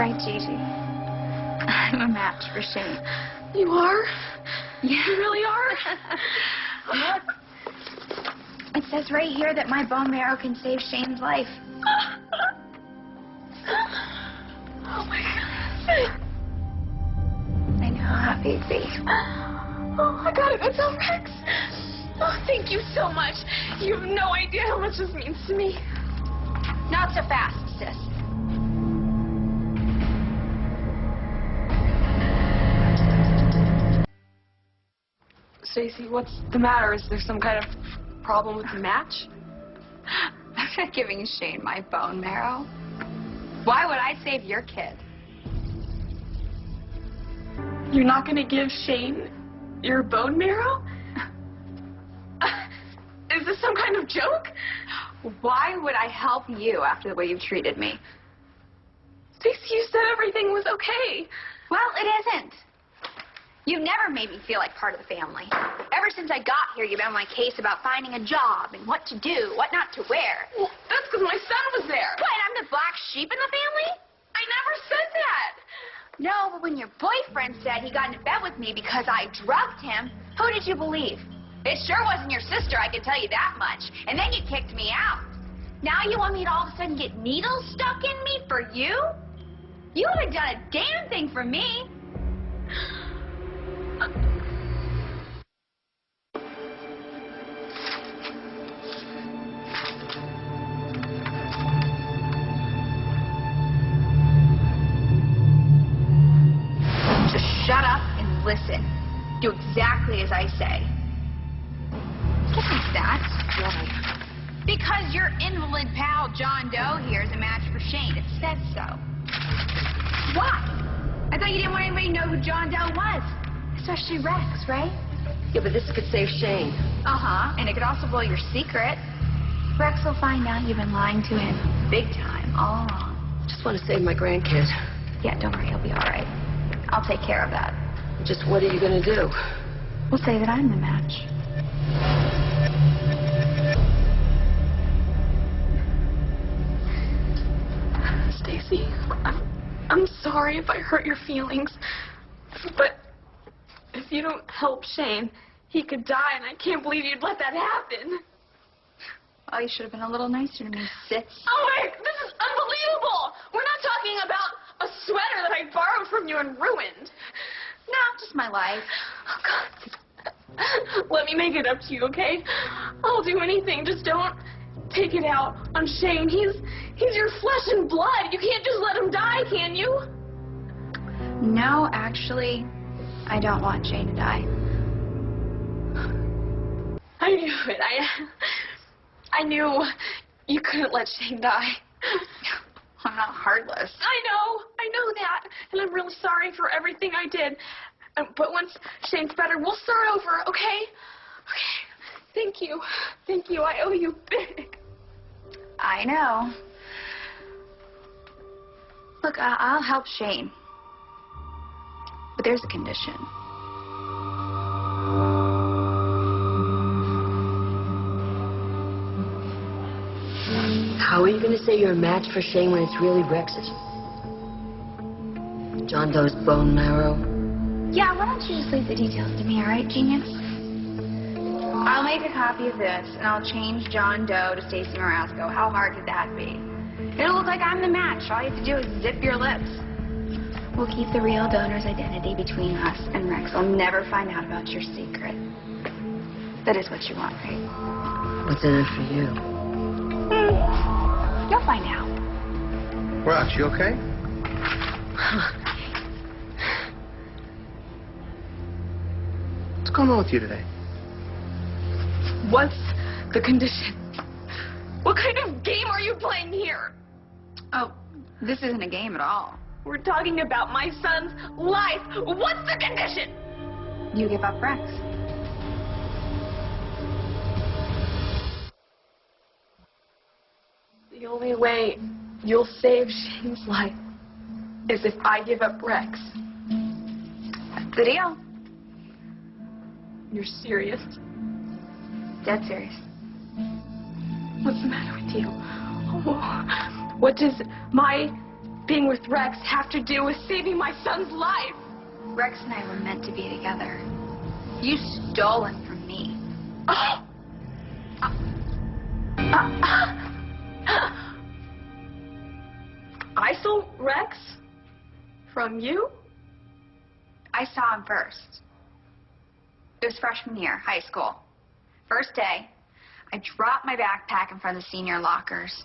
right, Gigi. I'm a match for Shane. You are? Yeah. You really are? Look. It says right here that my bone marrow can save Shane's life. Oh, my God. I know how happy you'd be. Oh, I gotta go tell Rex. Oh, thank you so much. You have no idea how much this means to me. Not so fast, sis. Stacey, what's the matter? Is there some kind of problem with the match? I'm not giving Shane my bone marrow. Why would I save your kid? You're not gonna give Shane your bone marrow? Is this some kind of joke? Why would I help you after the way you've treated me? Stacey, you said everything was okay. Well, it isn't. You've never made me feel like part of the family. Ever since I got here, you've been on my case about finding a job and what to do, what not to wear. Well, that's because my son was there. What, I'm the black sheep in the family? I never said that. No, but when your boyfriend said he got into bed with me because I drugged him, who did you believe? It sure wasn't your sister, I can tell you that much. And then you kicked me out. Now you want me to all of a sudden get needles stuck in me for you? You haven't done a damn thing for me. Just shut up and listen. Do exactly as I say. What is that? Why? Because your invalid pal John Doe here is a match for Shane. It says so. Why? I thought you didn't want anybody to know who John Doe was. Especially Rex, right? Yeah, but this could save Shane. Uh-huh. And it could also blow your secret. Rex will find out you've been lying to him big time all along. Just want to save my grandkid. Yeah, don't worry. He'll be all right. I'll take care of that. Just what are you going to do? We'll say that I'm the match. Stacey, I'm sorry if I hurt your feelings, but if you don't help Shane, he could die, and I can't believe you'd let that happen. Oh, you should have been a little nicer to me, sis. Oh, wait, this is unbelievable. We're not talking about a sweater that I borrowed from you and ruined. No, just my life. Oh, God. Let me make it up to you, okay? I'll do anything. Just don't take it out on Shane. He's your flesh and blood. You can't just let him die, can you? No, actually, I don't want Shane to die. I knew it. I knew you couldn't let Shane die. I'm not heartless. I know that. And I'm really sorry for everything I did. But once Shane's better, we'll start over, okay? Okay. Thank you. Thank you. I owe you big. I know. Look, I'll help Shane. But there's a condition. How are you going to say you're a match for Shane when it's really Rex's? John Doe's bone marrow? Yeah, why don't you just leave the details to me, all right, genius? I'll make a copy of this, and I'll change John Doe to Stacey Marasco. How hard could that be? It'll look like I'm the match. All you have to do is zip your lips. We'll keep the real donor's identity between us and Rex. I'll never find out about your secret. That is what you want, right? What's in it for you? You'll find out. Rex, you okay? What's going on with you today? What's the condition? What kind of game are you playing here? Oh, this isn't a game at all. We're talking about my son's life. What's the condition? You give up Rex. The only way you'll save Shane's life is if I give up Rex. That's the deal. You're serious? Dead serious. What's the matter with you? Oh, what does my being with Rex have to do with saving my son's life? Rex and I were meant to be together. You stole him from me. I stole Rex from you? I saw him first. It was freshman year, high school. First day, I dropped my backpack in front of the senior lockers.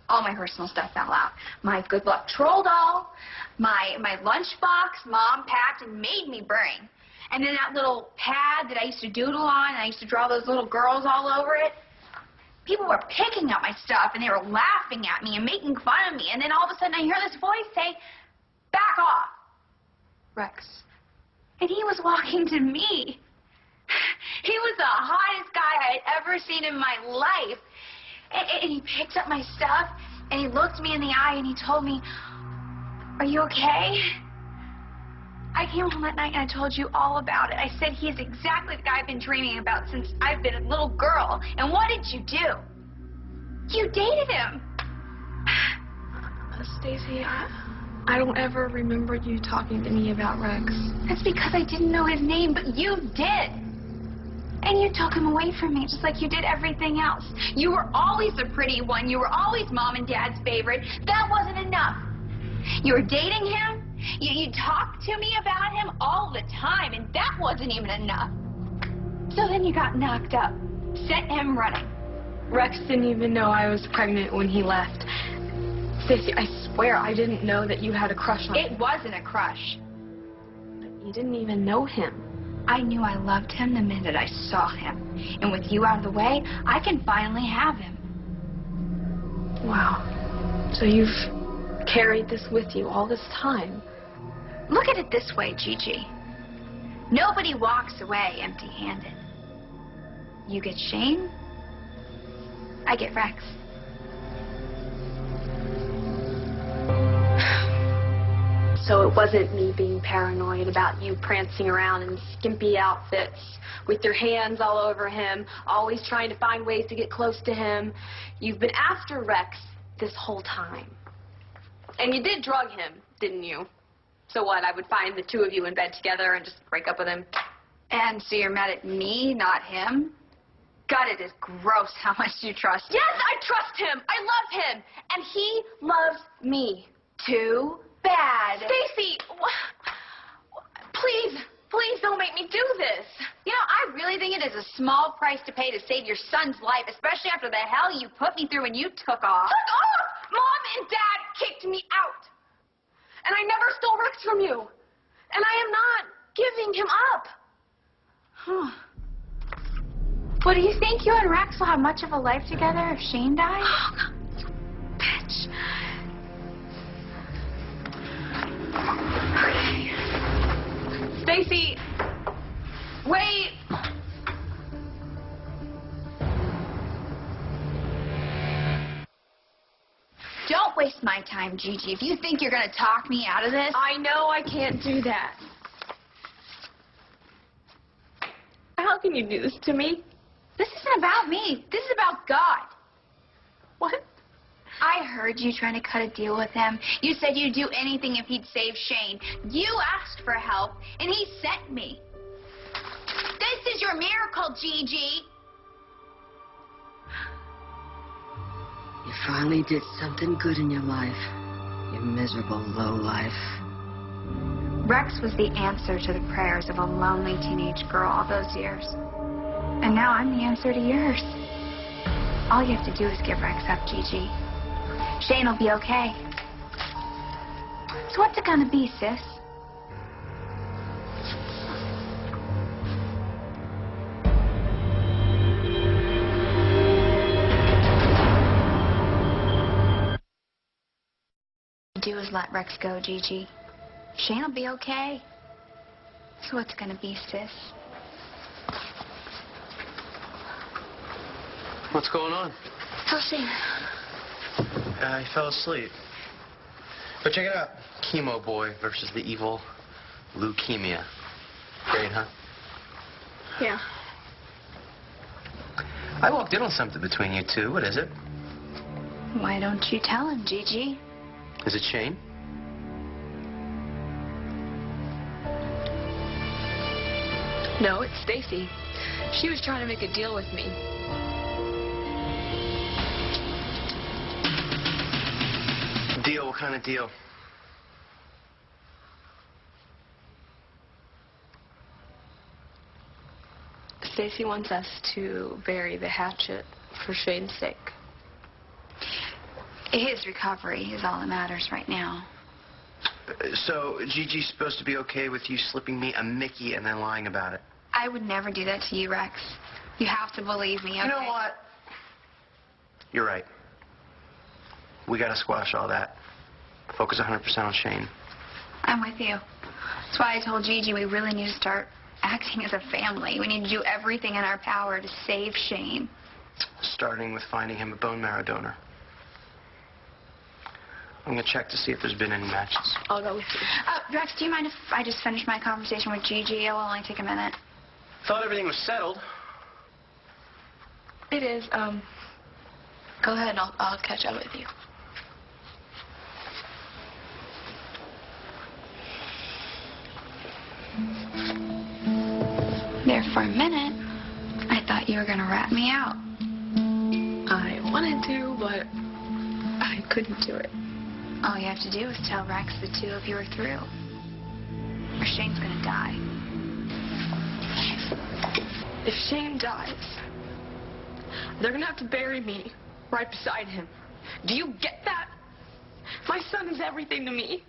All my personal stuff fell out. My good luck troll doll, my lunchbox, Mom packed and made me bring. And then that little pad that I used to doodle on, and I used to draw those little girls all over it. People were picking up my stuff, and they were laughing at me and making fun of me. And then all of a sudden, I hear this voice say, "Back off, Rex." And he was walking to me. He was the hottest guy I had ever seen in my life. And he picked up my stuff, and he looked me in the eye, and he told me, "Are you okay?" I came home that night, and I told you all about it. I said, "He's exactly the guy I've been dreaming about since I've been a little girl." And what did you do? You dated him. Stacy, I don't ever remember you talking to me about Rex. That's because I didn't know his name, but you did. And you took him away from me just like you did everything else. You were always the pretty one. You were always Mom and Dad's favorite. That wasn't enough. You were dating him. You talked to me about him all the time, and that wasn't even enough. So then you got knocked up. Sent him running. Rex didn't even know I was pregnant when he left. Stacy, I swear I didn't know that you had a crush on him. It wasn't a crush. But you didn't even know him. I knew I loved him the minute I saw him. And with you out of the way, I can finally have him. Wow. So you've carried this with you all this time. Look at it this way, Gigi. Nobody walks away empty-handed. You get Shane, I get Rex. So it wasn't me being paranoid about you prancing around in skimpy outfits with your hands all over him, always trying to find ways to get close to him. You've been after Rex this whole time. And you did drug him, didn't you? So what, I would find the two of you in bed together and just break up with him? And so you're mad at me, not him? God, it is gross how much you trust him. Yes, I trust him. I love him. And he loves me. Too bad. Stacy, please don't make me do this. You know, I really think it is a small price to pay to save your son's life, especially after the hell you put me through when you took off. Took off? Mom and Dad kicked me out. And I never stole Rex from you. And I am not giving him up. Huh. Well, do you think you and Rex will have much of a life together if Shane dies? Oh, God, you bitch. Okay. Stacy, wait. Don't waste my time, Gigi. If you think you're going to talk me out of this... I know I can't do that. How can you do this to me? This isn't about me. This is about God. What? I heard you trying to cut a deal with him. You said you'd do anything if he'd save Shane. You asked for help, and he sent me. This is your miracle, Gigi. You finally did something good in your life. You miserable lowlife. Rex was the answer to the prayers of a lonely teenage girl all those years. And now I'm the answer to yours. All you have to do is give Rex up, Gigi. Shane will be okay. So what's it gonna be, sis? Do is let Rex go, Gigi. Shane will be okay. So what's gonna be, sis? What's going on? How's Shane? He fell asleep. But check it out. Chemo boy versus the evil leukemia. Great, huh? Yeah. I walked in on something between you two. What is it? Why don't you tell him, Gigi? Is it Shane? No, it's Stacey. She was trying to make a deal with me. Deal? What kind of deal? Stacey wants us to bury the hatchet for Shane's sake. His recovery is all that matters right now. So, Gigi's supposed to be okay with you slipping me a Mickey and then lying about it? I would never do that to you, Rex. You have to believe me, okay? You know what? You're right. We gotta squash all that. Focus 100% on Shane. I'm with you. That's why I told Gigi we really need to start acting as a family. We need to do everything in our power to save Shane. Starting with finding him a bone marrow donor. I'm gonna check to see if there's been any matches. I'll go with you. Rex, do you mind if I just finish my conversation with Gigi? It will only take a minute. Thought everything was settled. It is, go ahead and I'll catch up with you. There for a minute, I thought you were going to rat me out. I wanted to, but I couldn't do it. All you have to do is tell Rex the two of you are through. Or Shane's going to die. If Shane dies, they're going to have to bury me right beside him. Do you get that? My son is everything to me.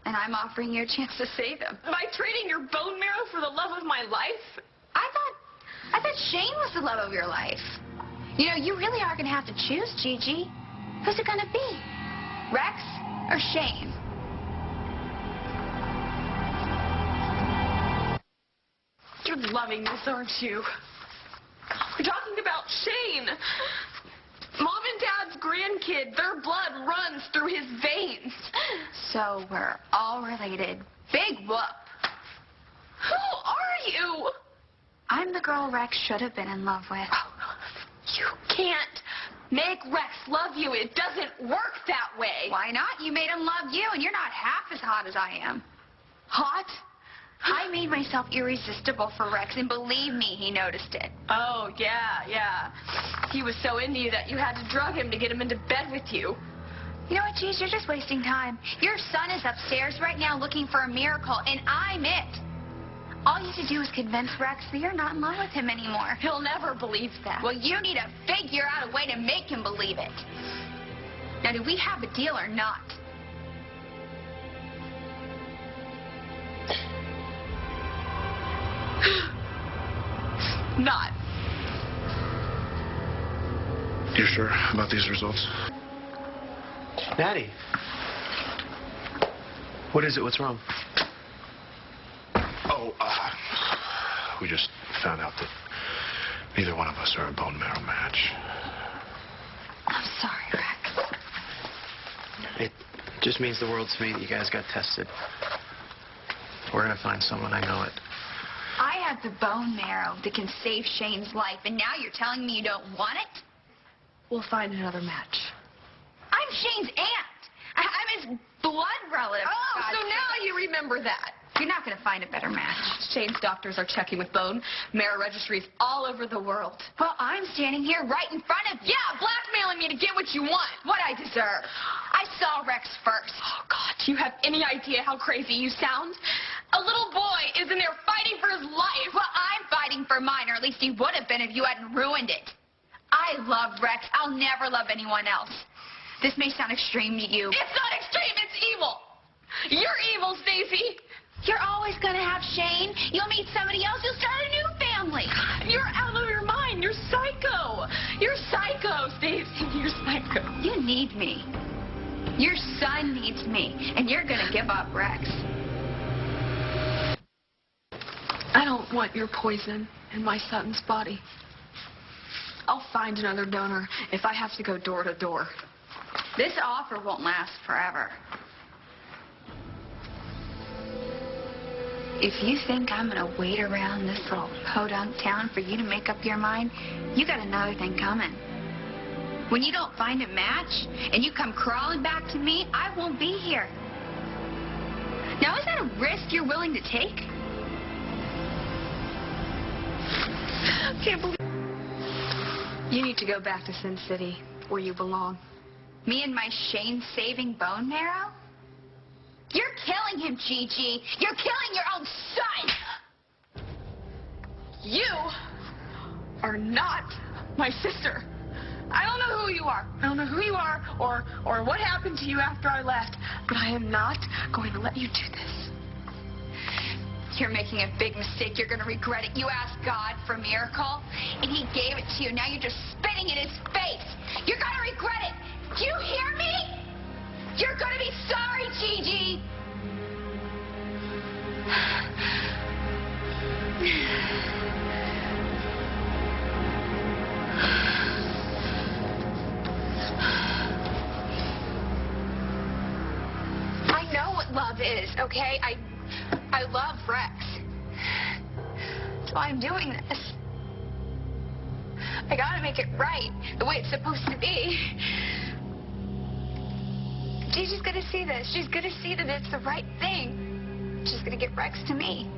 And I'm offering you a chance to save him. By trading your bone marrow for the love of my life? I thought Shane was the love of your life. You know, you really are going to have to choose, Gigi. Who's it going to be? Rex or Shane? You're loving this, aren't you? We're talking about Shane. Mom and Dad's grandkid, their blood runs through his veins. So we're all related. Big whoop. Who are you? I'm the girl Rex should have been in love with. You can't make Rex love you. It doesn't work that way. Why not? You made him love you, and you're not half as hot as I am. Hot? I made myself irresistible for Rex, and believe me, he noticed it. Oh, yeah. He was so into you that you had to drug him to get him into bed with you. You know what, Gigi? You're just wasting time. Your son is upstairs right now looking for a miracle, and I'm it. All you have to do is convince Rex that you're not in love with him anymore. He'll never believe that. Well, you need to figure out a way to make him believe it. Now, do we have a deal or not? Not. You sure about these results? Natty. What is it? What's wrong? Oh, we just found out that neither one of us are a bone marrow match. I'm sorry, Rex. It just means the world to me that you guys got tested. We're gonna find someone, I know it. I have the bone marrow that can save Shane's life, and now you're telling me you don't want it? We'll find another match. I'm Shane's aunt. I'm his blood relative. Oh, God, so now you remember that. You're not going to find a better match. Shane's doctors are checking with bone marrow registries all over the world. Well, I'm standing here right in front of you. Yeah, blackmailing me to get what you want. What I deserve. I saw Rex first. Oh, God, do you have any idea how crazy you sound? A little boy is in there fighting for his life. Well, I'm fighting for mine, or at least he would have been if you hadn't ruined it. I love Rex. I'll never love anyone else. This may sound extreme to you. It's not extreme, it's evil. You're evil, Stacey. You're always going to have Shane. You'll meet somebody else. You'll start a new family. You're out of your mind. You're psycho. You're psycho, Stacey. You're psycho. You need me. Your son needs me, and you're going to give up Rex. I don't want your poison in my son's body. I'll find another donor if I have to go door to door. This offer won't last forever. If you think I'm going to wait around this little podunk town for you to make up your mind, you got another thing coming. When you don't find a match and you come crawling back to me, I won't be here. Now, is that a risk you're willing to take? Can't believe... You need to go back to Sin City, where you belong. Me and my Shane-saving bone marrow? You're killing him, Gigi. You're killing your own son. You are not my sister. I don't know who you are. I don't know who you are or what happened to you after I left. But I am not going to let you do this. You're making a big mistake. You're going to regret it. You asked God for a miracle, and he gave it to you. Now you're just spitting in his face. You're going to regret it. Do you hear me? You're going to be sorry, Gigi. I know what love is, okay? I love Rex. That's why I'm doing this. I gotta make it right, the way it's supposed to be. Gigi's gonna see this. She's gonna see that it's the right thing. She's gonna get Rex to me.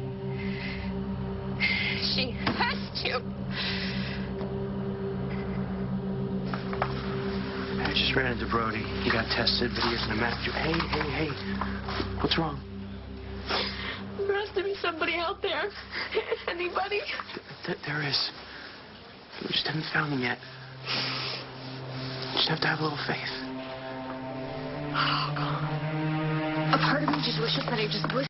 She has to. I just ran into Brody. He got tested, but he isn't a match. Hey. What's wrong? There has to be somebody out there. Anybody? There is. We just haven't found him yet. Just have to have a little faith. A part of me just wishes that I just was